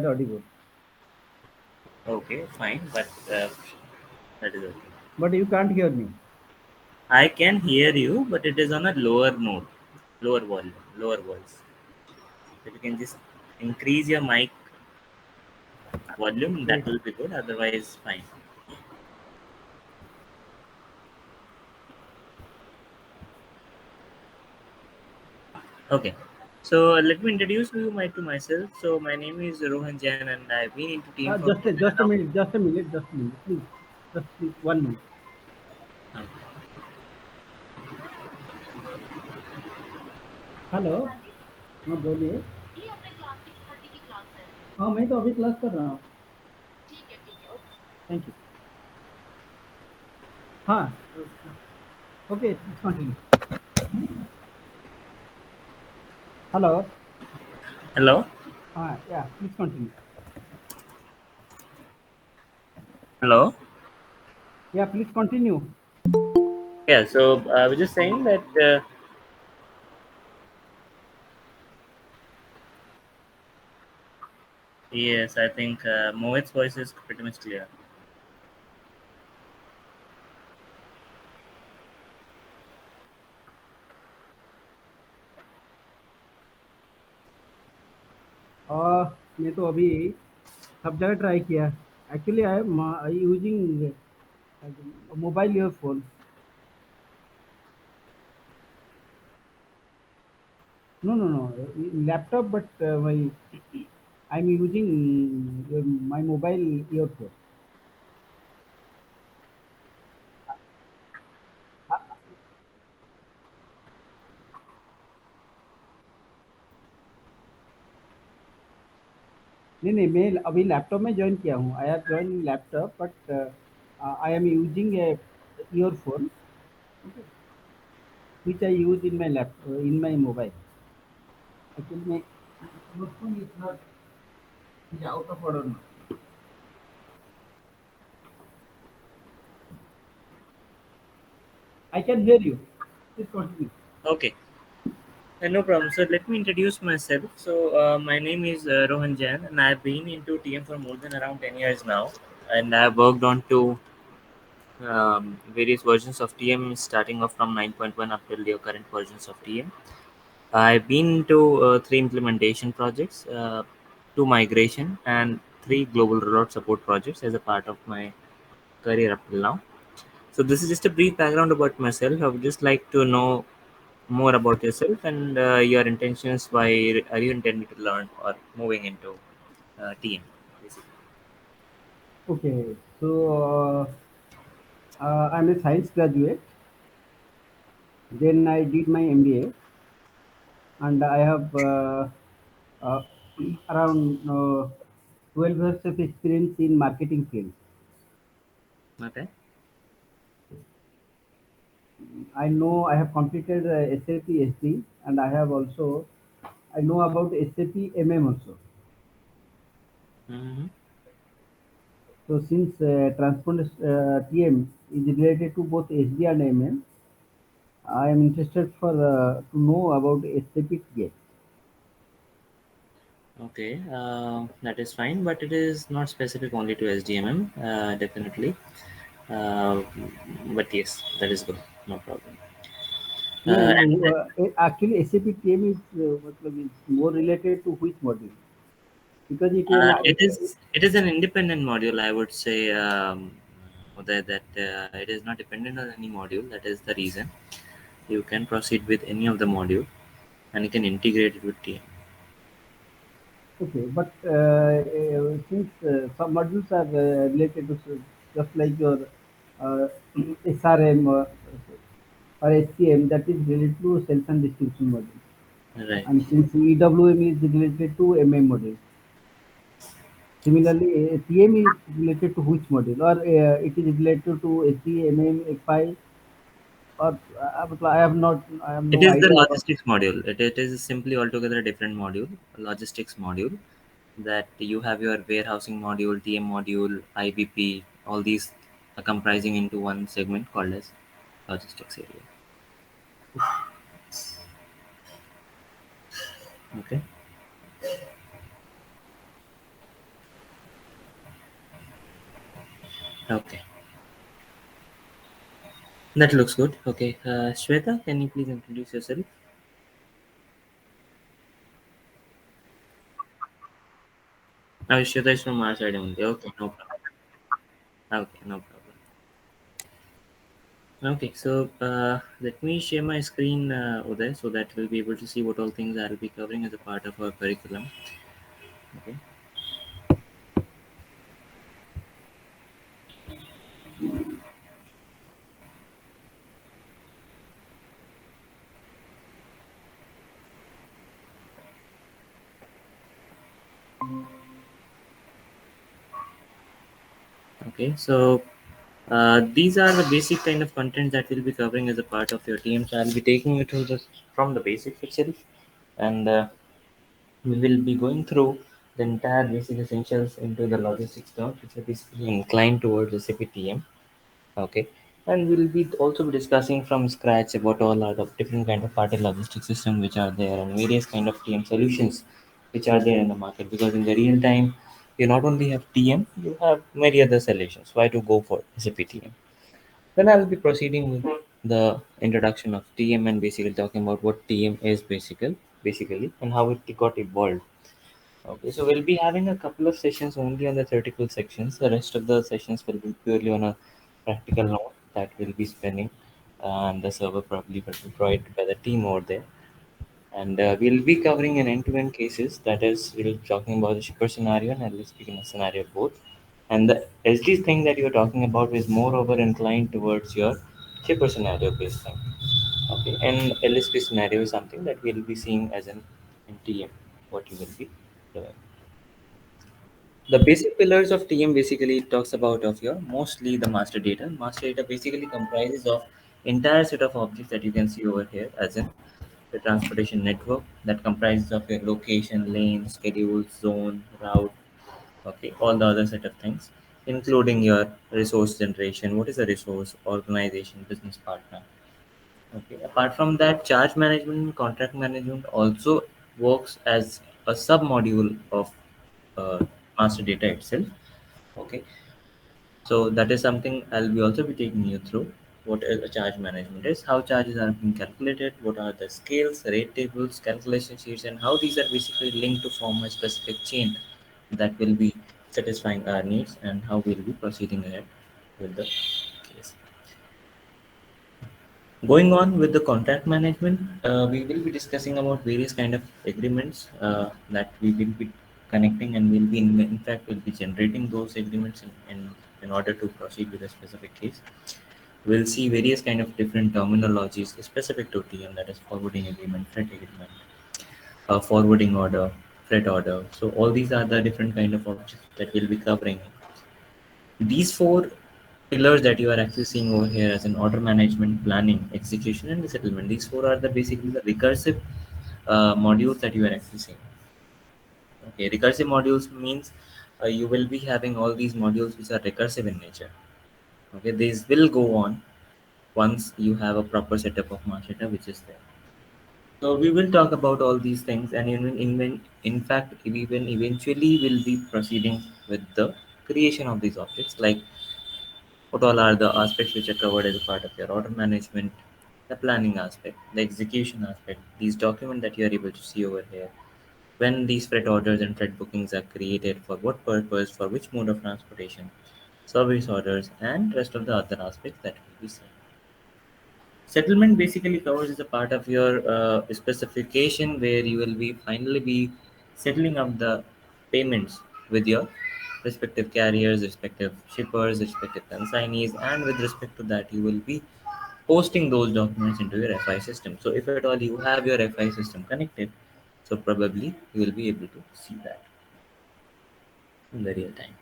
audible, Okay, fine, but that is okay. but you can't hear me. I can hear you, but it is on a lower note, lower volume, lower voice. If you can just increase your mic volume, that Wait. will be good. Otherwise, fine. Okay. So let me introduce to myself. So my name is Rohan Jain, and I've been into team for more than Just a around. minute, just a minute, just a minute, please. Just please, 1 minute. Okay. Hello. हाँ बोलिए। हाँ मैं तो अभी class कर रहा हूँ। Thank you. हाँ। Okay please continue. Hello. Hello. हाँ yeah please continue. Hello. Yeah please continue. Yeah. So I was just saying that. Yes, I think Mohit's voice is pretty much clear. मैं तो अभी सब जगह ट्राई किया। Actually I using mobile earphone. No, no, no. Laptop, but I'm using my mobile earphone. नहीं नहीं मैं अभी लैपटॉप में ज्वाइन किया हूँ। I have join in laptop but I am using A earphone which I use in my in my mobile. Actually, my earphone is not is out of order now. I can hear you. Please continue. Okay. No problem. So let me introduce myself. So my name is Rohan Jain, and I've been into TM for more than around 10 years now, and I've worked on to various versions of TM, starting off from 9.1 up till the current versions of TM. I've been to three implementation projects, two migration, and three global rollout support projects as a part of my career up till now. So this is just a brief background about myself. I would just like to know more about yourself and your intentions. Why are you intending to learn or moving into TM? Basically. Okay, so I'm a science graduate. Then I did my MBA, and I have uh, around 12 years of experience in marketing field. Okay. I know I have completed SAP SD, and I know about SAP MM also. Mm-hmm. So since transport TM is related to both SD and MM, I am interested for to know about SAP TM. Okay, that is fine, but it is not specific only to SDMM, definitely. Uh, but yes, that is good, no problem. No, And actually SAP TM is मतलब is more related to which module? Because it is an independent module, I would say. That it is not dependent on any module. That is the reason you can proceed with any of the module, and you can integrate it with TM. okay, but since some modules are related to just like your uh, SRM or SCM, that is related to sales and distribution module, Right. and since EWM is related to MM module. Similarly, TM is related to which module, or it is related to SD, MM, FI, or I have It no is the idea about. logistics module. It is simply altogether a different module, a logistics module, that you have your warehousing module, TM module, IBP, all these are comprising into one segment called as logistics area. Okay. Okay, that looks good. Okay, Shweta, can you please introduce yourself? Shweta is from our side only. Okay, no problem. Okay, no problem. Okay, so let me share my screen, Uday, so that we'll be able to see what all things I'll be covering as a part of our curriculum. Okay. Okay, so these are the basic kind of content that we'll be covering as a part of your team. So I'll be taking you through this from the basics itself, and we will be going through the entire basic essentials into the logistics terms, which are basically inclined towards the SAP TM. Okay, and we'll be also be discussing from scratch about all are the different kind of party logistics system which are there and various kind of TM solutions which are there in the market. Because in the real time, you not only have TM, you have many other solutions. Why to go for SAP TM? Then I'll be proceeding with the introduction of TM and basically talking about what TM is basically, and how it got evolved. Okay, so we'll be having a couple of sessions only on the theoretical sections. The rest of the sessions will be purely on a practical note that we'll be spending, and the server probably will be provided by the team over there. And we'll be covering an end-to-end cases. That is, we'll be talking about the shipper scenario and LS speaking a scenario both. And the SD thing that you're talking about is moreover inclined towards your shipper scenario based thing. Okay, and LSP scenario is something that we'll be seeing as an NTM, what you will be doing. The basic pillars of TM basically talks about of your mostly the master data. Master data basically comprises of entire set of objects that you can see over here, as in the transportation network that comprises of your location, lane, schedule, zone, route, okay, all the other set of things, including your resource generation. What is a resource? Organization, business partner. Okay. Apart from that, charge management and contract management also works as a sub module of uh, master data itself. Okay, so that is something I'll be also be taking you through. What is a charge management is, how charges are being calculated, what are the scales, rate tables, calculation sheets, and how these are basically linked to form a specific chain that will be satisfying our needs, and how we'll be proceeding ahead with the case. Going on with the contract management, we will be discussing about various kind of agreements that we will be connecting, and will be in fact will be generating those agreements in order to proceed with a specific case. We'll see various kind of different terminologies specific to TM, that is forwarding agreement, freight agreement, forwarding order, freight order. So all these are the different kind of objects that we'll be covering. These four pillars that you are actually seeing over here as an order management, planning, execution, and the settlement. These four are the basically the recursive modules that you are actually seeing. Okay, recursive modules means you will be having all these modules which are recursive in nature. Okay, these will go on once you have a proper setup of master data which is there. So we will talk about all these things, and in fact, we will eventually will be proceeding with the creation of these objects, like what all are the aspects which are covered as a part of your order management, the planning aspect, the execution aspect, these documents that you are able to see over here, when these freight orders and freight bookings are created, for what purpose, for which mode of transportation, service orders, and rest of the other aspects that will be seen. Settlement basically covers as a part of your specification, where you will be finally be settling up the payments with your respective carriers, respective shippers, respective consignees, and with respect to that, you will be posting those documents into your FI system. So if at all you have your FI system connected, so probably you will be able to see that in the real time.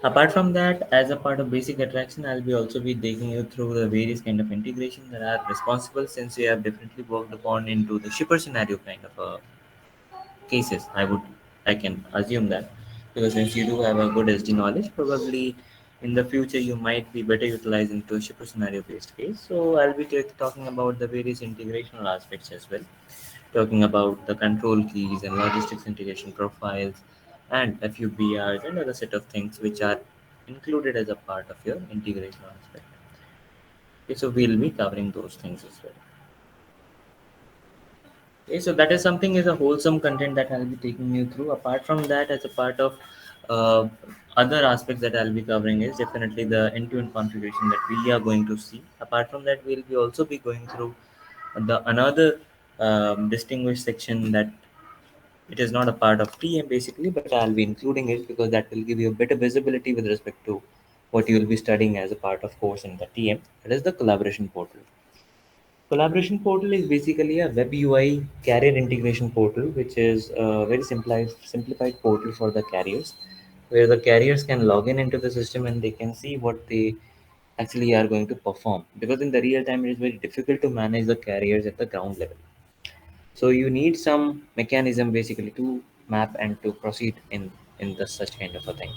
Apart from that, as a part of basic attraction, I'll be also be taking you through the various kind of integration that are responsible, since we have definitely worked upon into the shipper scenario kind of cases. I can assume that, because since you do have a good SD knowledge, probably in the future you might be better utilized into a shipper scenario based case. So I'll be talking about the various integrational aspects as well, talking about the control keys and logistics integration profiles and FUBRs and other set of things which are included as a part of your integration aspect. Okay, so we'll be covering those things as well. Okay, so that is something is a wholesome content that I'll be taking you through. Apart from that, as a part of uh, other aspects that I'll be covering is definitely the end-to-end configuration that we are going to see. Apart from that, we'll be also be going through the another distinguished section that it is not a part of TM basically, but I'll be including it because that will give you a better visibility with respect to what you will be studying as a part of course in the TM. That is the collaboration portal. Collaboration portal is basically a web UI carrier integration portal, which is a very simplified portal for the carriers, where the carriers can log in into the system and they can see what they actually are going to perform. Because in the real time, it is very difficult to manage the carriers at the ground level. So you need some mechanism basically to map and to proceed in the such kind of a thing.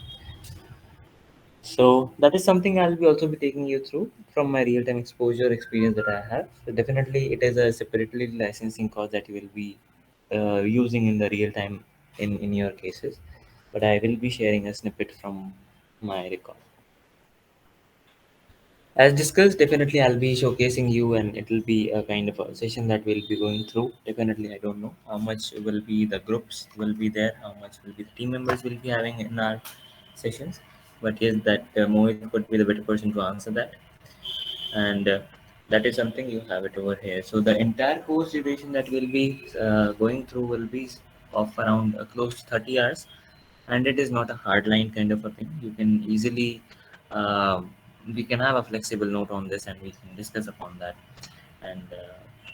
So that is something I'll be also be taking you through from my real-time exposure experience that I have. So definitely, it is a separately licensing cost that you will be using in the real time in your cases. But I will be sharing a snippet from my record. As discussed, definitely I'll be showcasing you, and it will be a kind of a session that we'll be going through. Definitely, I don't know how much will be the groups will be there, how much will be the team members will be having in our sessions. But yes, that Mohit could be the better person to answer that, and that is something you have it over here. So the entire course duration that we'll be going through will be of around close to 30 hours, and it is not a hard line kind of a thing. You can easily we can have a flexible note on this and we can discuss upon that, and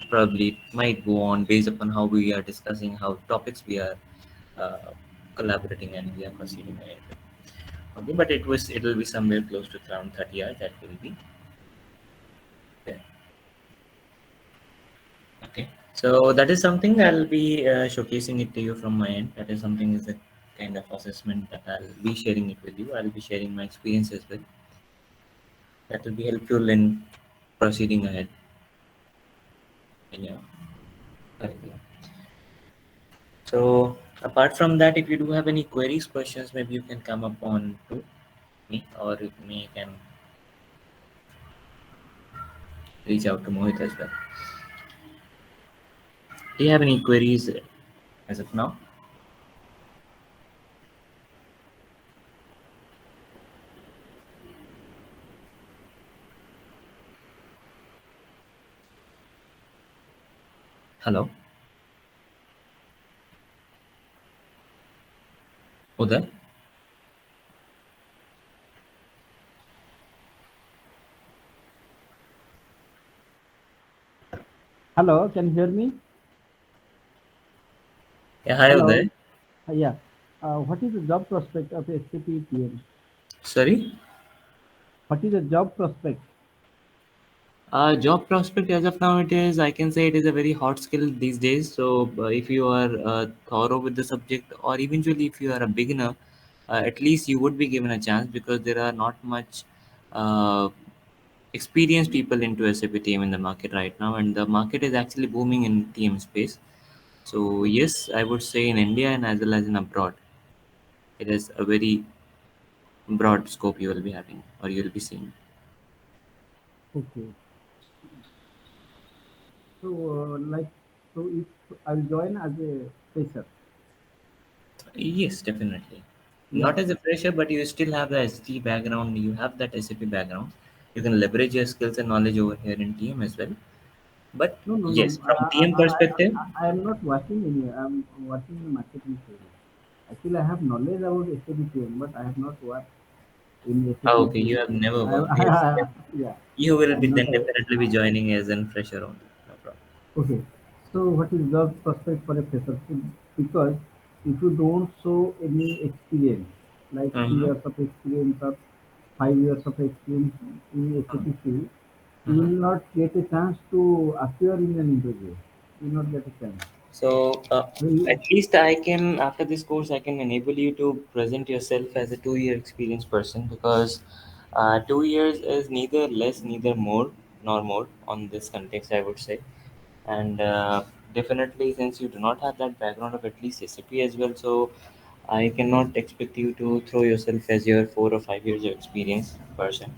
probably it might go on based upon how we are discussing, how topics we are uh, collaborating and we are proceeding ahead. Okay, but it will be somewhere close to around 30 hours that will be there. Okay, so that is something I'll be showcasing it to you from my end. That is something is a kind of assessment that I'll be sharing it with you. I'll be sharing my experience as well. That will be helpful in proceeding ahead in your curriculum. So apart from that, if you do have any queries, questions, maybe you can come up on to me, or you can reach out to Mohit as well. Do you have any queries as of now? Hello, Uday. Hello, can you hear me? Yeah, hi Hello. Uday. Yeah. What is the job prospect of SAP TM? Sorry. What is the job prospect? Job prospect as of now, it is, I can say it is a very hot skill these days. So if you are thorough with the subject, or eventually if you are a beginner, at least you would be given a chance because there are not much uh, experienced people into SAP TM in the market right now, and the market is actually booming in TM space. So yes, I would say in India and as well as in abroad, it is a very broad scope you will be having or you will be seeing. Okay. So, so if I'll join as a fresher, Yes, definitely. yeah. Not as a fresher, but you still have the ST background, you have that SAP background. You can leverage your skills and knowledge over here in TM as well. But No, no, no. yes, from TM perspective, I am not working in here. I'm working in marketing field. Actually, I have knowledge about SAP TM, but I have not worked in SAP okay, you TM. have never I, worked. Yes, yes. yeah, You will I be am not then a, definitely be joining as a fresher only. No problem. okay. So, what is job prospect for a fresher? Because if you don't show any experience, like three Mm-hmm. years of experience or 5 years of experience in SAP field, you Mm-hmm. will not get a chance to appear in an interview. You will not get a chance. So So at least I can, after this course, I can enable you to present yourself as a 2 year experienced person because 2 years is neither less, neither more, nor more on this context, I would say. And definitely, since you do not have that background of at least SAP as well, so I cannot expect you to throw yourself as your 4 or 5 years of experience person.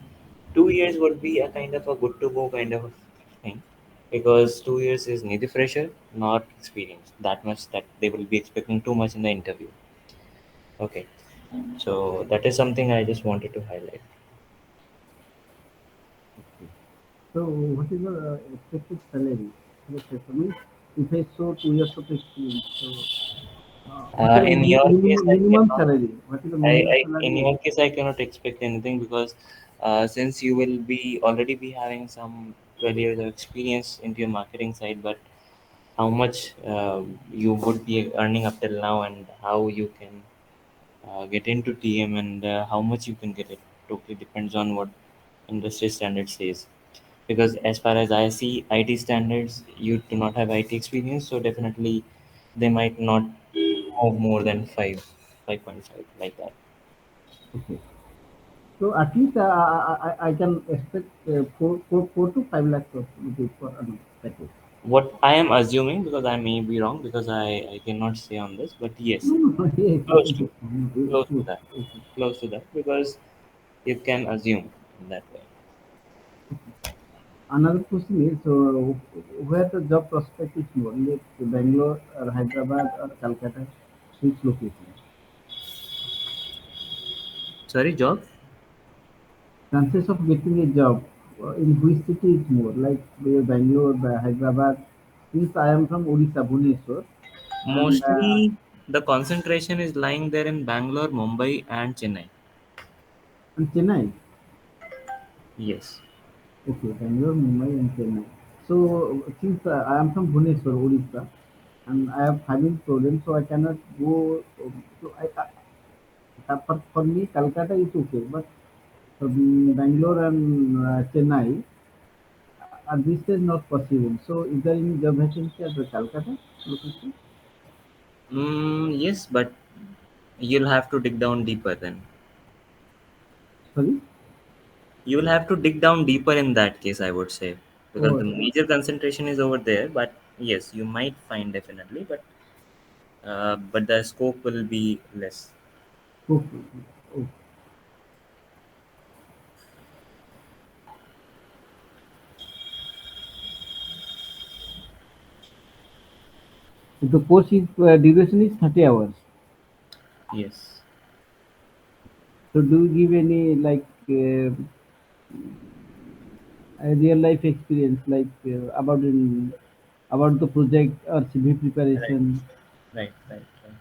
2 years would be a kind of a good to go kind of thing, because 2 years is neither fresher nor experience that much that they will be expecting too much in the interview. Okay, so that is something I just wanted to highlight. Okay. So what is your expected salary? Let's say for me, if I show 2 years of experience, so what is In your case, I minimum cannot. salary? What is the minimum In salary? your case, I cannot expect anything because since you will be already be having some 12 years of experience into your marketing side, but how much you would be earning up till now and how you can get into TM and how much you can get it totally depends on what industry standard says. Because as far as I see IT standards, you do not have IT experience, so definitely they might not have more than 5.5 like that. Okay. So at least I can expect 4 to 5 lakhs of rupees per annum package. What I am assuming, because I may be wrong, because I cannot say on this, but yes, No, no, yes, close it to is. close to Yes, that, yes. close to that, because you can assume in that way. Another question is, so where the job prospect is more, like Bangalore or Hyderabad or Calcutta, which location? Sorry, job. Chances of getting a job in which city is more, like Bangalore, Hyderabad. Since I am from Odisha, Bhubaneswar, and Mostly the concentration is lying there in Bangalore, Mumbai, and Chennai. Chennai. Yes. Okay, Bangalore, Mumbai, and Chennai. So since I am from Bhubaneswar, Odisha, and I have having problems, so I cannot go. For me, Calcutta is okay, but Bangalore and Chennai at this stage not possible. So is there any job vacancy at the Calcutta location? Yes, but you'll have to dig down deeper then. Sorry? You will have to dig down deeper in that case, I would say, because Oh, the major concentration is over there. But yes, you might find definitely, but the scope will be less. okay. Okay. So the course is duration is 30 hours. Yes. So do you give any like a real life experience like about the project or CV Right. preparation Right. Right. Right.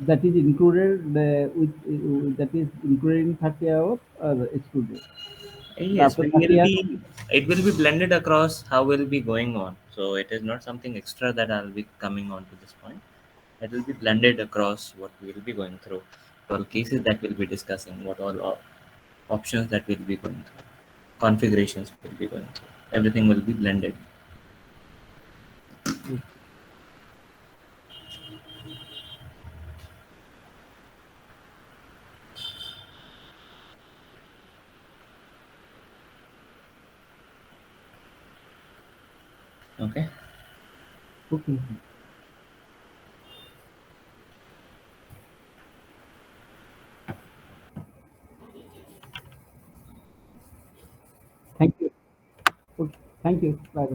that is included that is included in 30 hours or excluded? So Yes, after we 30 will hours, be. It will be blended across how we'll be going on. So it is not something extra that I'll be coming on to this point. It will be blended across what we will be going through, all cases that we'll be discussing, what all options that we'll be going through, configurations we'll be going through. Everything will be blended. Okay. okay. Thank you. Okay. Thank you. Bye.